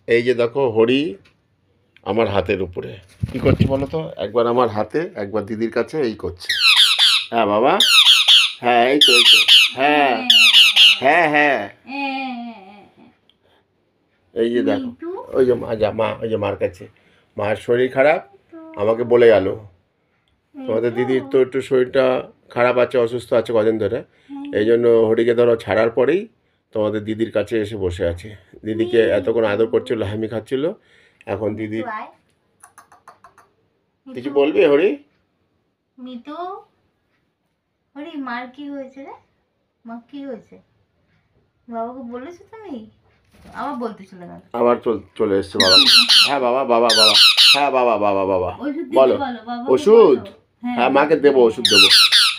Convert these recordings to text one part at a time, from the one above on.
এই যে দেখো হরি আমার হাতের উপরে কি করছে বলো তো, একবার আমার হাতে একবার দিদির কাছে এই করছে। হ্যাঁ বাবা, হ্যাঁ এই তো হ্যাঁ হ্যাঁ হ্যাঁ এই যে দেখো, ওই যে মা ওই যে মার কাছে, মার শরীর খারাপ, আমাকে বলে গেল তোমাদের দিদির তো একটু শরীরটা খারাপ আছে, অসুস্থ আছে কদিন ধরে, এই জন্য হরিকে ধরো ছাড়ার পরেই তোমাদের দিদির কাছে এসে বসে আছে। দিদিকে এতক্ষণ আদর করছিল, হামি খাচ্ছিল। এখন দিদি কিছু বলবি হরি? মিতু, হরি মার কি হয়েছে রে? মা কি হয়েছে? বাবাকে বলেছো তুমি? আবার বলতে চলে গেল, আবার চলে এসছে বাবা। হ্যাঁ বাবা, বাবা বাবা, হ্যাঁ বাবা বাবা বাবা বলো। ওষুধ? হ্যাঁ মাকে দেবো, ওষুধ দেবো।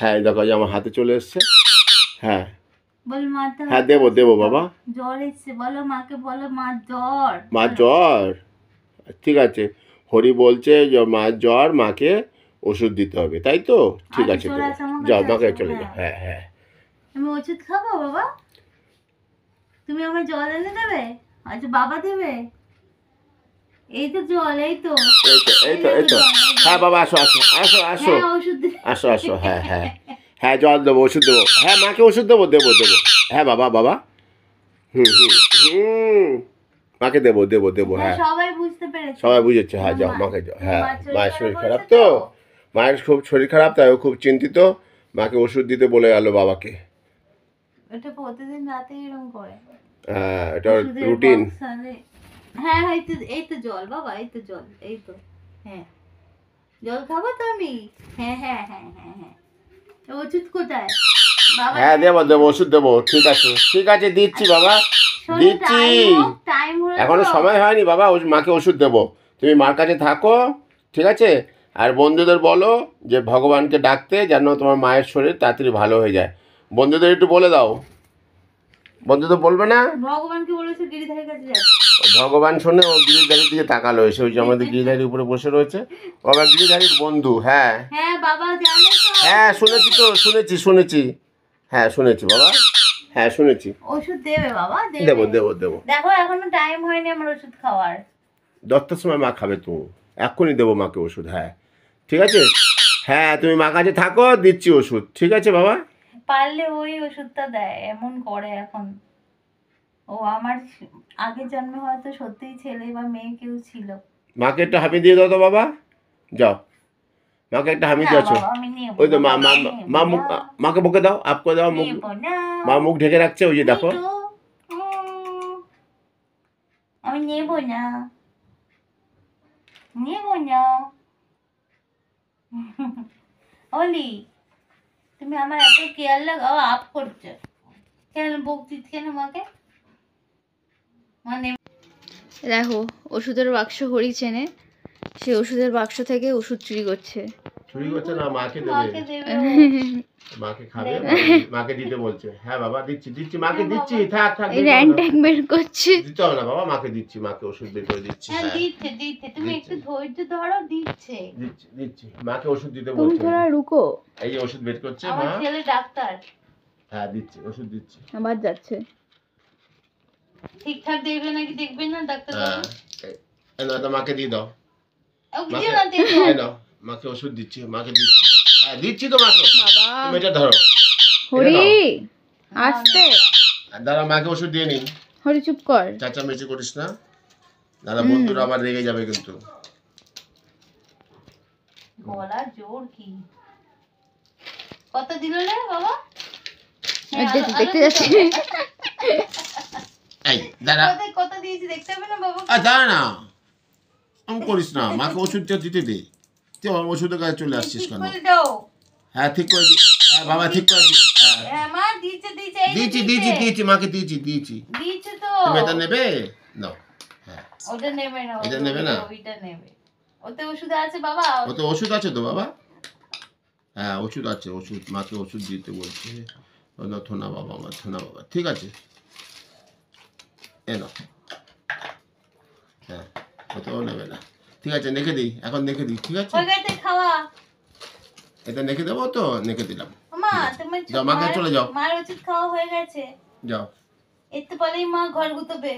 হ্যাঁ দেখো যে আমার হাতে চলে এসছে। হ্যাঁ হ্যাঁ দেবো দেবো বাবা। জ্বর এসছে, বলো মাকে, বলো মা জ্বর। মা জ্বর? ঠিক আছে, হরি বলছে যে মার জ্বর, মাকে ওষুধ দিতে হবে, তাই তো? ঠিক আছে যাও, মাকে চলে যাও। হ্যাঁ হ্যাঁ আমি ওষুধ খাবো বাবা? তুমি আমার জল এনে দেবে? আচ্ছা বাবা দেবে? এই তো জল, এই তো এই তো হ্যাঁ বাবা, আসো আসো আসো আসো আসো আসো, হ্যাঁ হ্যাঁ হ্যাঁ জল দেবো, ওষুধ দেবো, হ্যাঁ মাকে ওষুধ দেবো দেবো দেবো। হ্যাঁ বাবা বাবা, মাকে দেবো দেবো দেবো। হ্যাঁ সবাই বুঝতে পেরেছে, সবাই বুঝেছে। হ্যাঁ যাও মাকে যাও। হ্যাঁ মায়ের শরীর খারাপ তো, মায়ের খুব শরীর খারাপ, তাই ও খুব চিন্তিত, মাকে ওষুধ দিতে বলে গেল বাবাকে। এটা প্রতিদিন রাতে এরকম করে। হ্যাঁ এটা রুটিন। হ্যাঁ এই তো জল বাবা, এই তো জল, এই তো। হ্যাঁ জল খাবো তো আমি? হ্যাঁ হ্যাঁ হ্যাঁ হ্যাঁ হ্যাঁ। ওষুধ কোথায় বাবা? হ্যাঁ দেবো দেবো, ওষুধ দেবো। ঠিক আছে ঠিক আছে, দিচ্ছি বাবা, দিচ্ছি। এখনো সময় হয়নি বাবা, মাকে ওষুধ দেবো, তুমি মার কাছে থাকো, ঠিক আছে? আর বন্ধুদের বলো যে ভগবানকে ডাকতে, যেন তোমার মায়ের শরীর তাড়াতাড়ি ভালো হয়ে যায়। বন্ধুদের একটু বলে দাও। বন্ধুদের বলবে না? ভগবানকে বলেছে গিরিধারীর কাছে যাচ্ছে। ভগবান শোনে, ও গিরিধারীর দিকে তাকালো এসে, ওই যে আমাদের গিরিধারীর উপরে বসে রয়েছে, ও আবার গিরিধারীর বন্ধু। হ্যাঁ হ্যাঁ বাবা জানো তো? হ্যাঁ শুনেছি তো, শুনেছি। হ্যাঁ শুনেছি বাবা, হ্যাঁ শুনেছি। ওষুধ দেবে বাবা? দেবো দেবো দেবো। দেখো এখনো টাইম হয়নি আমার ওষুধ খাওয়ার। 10টার সময় মা খাবে তো, এক্ষুনি দেবো মাকে ওষুধ। হ্যাঁ ঠিক আছে, হ্যাঁ তুমি মা কাছে থাকো, দিচ্ছি ওষুধ, ঠিক আছে বাবা? পারলে ওই ওষুধটা দেয়, এমন করে এখন। ও আমার আগের জন্মে হয়তো সত্যিই ছেলে বা মেয়ে কেউ ছিল। মাকে একটা হামি দিয়ে দাও তো বাবা, যাও মাকে একটা হামি দিয়েছো। ওই তো মা মুখ, মাকে বকে দাও, আপ করে দাও মুখ, মা মুখ ঢেকে রাখছে, ওই যে দেখো। আমি নেব না। অলি, তুমি আমার এত কেয়ার লাগাও, আপ করছো কেন? বকছি কেন মাকে? মানে দেখো ওষুধের বাক্স হরি চেনে, সে ওষুধের বাক্স থেকে ওষুধ চুরি করছে। চুরি করছে না, মাকে দেবে, মাকে খাবে, মাকে দিতে বলছে। হ্যাঁ বাবা দিচ্ছি দিচ্ছি, মাকে দিচ্ছি, থাক থাক, র্যান্টাক বের করছে। দিতে হবে না বাবা, মাকে দিচ্ছি, মাকে ওষুধ বের করে দিচ্ছি। হ্যাঁ দিচ্ছে, তুমি একটু ধৈর্য ধরো, দিচ্ছে। দিচ্ছি মাকে ওষুধ দিতে বলছে। তুমি থোড়া রুকো। এই যে ওষুধ বের করছে মা। আমার ছেলে ডাক্তার। হ্যাঁ দিচ্ছি, ওষুধ দিচ্ছি। আবার যাচ্ছে। ঠিকঠাক দেখবে নাকি দেখবে না ডাক্তার বাবু? এই নাও, তো মাকে দিয়ে দাও। মাকে ওষুধ দিচ্ছি, মাকে দিচ্ছি। হ্যাঁ দিচ্ছি তো মাকে। তুমি এটা ধরো। হরি আস্তে দাঁড়া, মাকে ওষুধ দিয়ে নিই। হরি চুপ কর, চেঁচামেচি করিস না, দাদা বন্ধুরা আবার রেগে যাবে কিন্তু। গলা জোর কি? কত দিল রে বাবা? দেখতে যাচ্ছি। এই দাঁড়া, কত দিয়েছি দেখতে হবে না বাবা? দাঁড়া না, আমি করিস না, মাকে ওষুধটা দিতে দে। তুই আমার ওষুধের কাছে চলে আসছিস কেন? হ্যাঁ ঠিক করে দি, বাবা ঠিক করে দি। হ্যাঁ মা দিচ্ছে দিচ্ছি মাকে দিচ্ছি তো। তুমি এটা নেবে? নাও। হ্যাঁ ওটা নেবে না, এটা নেবে না, ওইটা নেবে। ওতে ওষুধ আছে বাবা? ওতে ওষুধ আছে তো বাবা। হ্যাঁ ওষুধ আছে, ওষুধ, মাকে ওষুধ দিতে বলছে। থোনা বাবা, আমার থোনা বাবা, ঠিক আছে এনো। হ্যাঁ ওটাও নেবে না, ঠিক আছে নেকে দিই, এখন নেকে দিই, ঠিক আছে? খাওয়া এটা নেকে দেবো তো, নেকে দিলাম। মা তুমি যাও, মাকে চলে যাও। মার ওষুধ খাওয়া হয়ে গেছে, যাও। এতে বলেই মা ঘর গুতবে।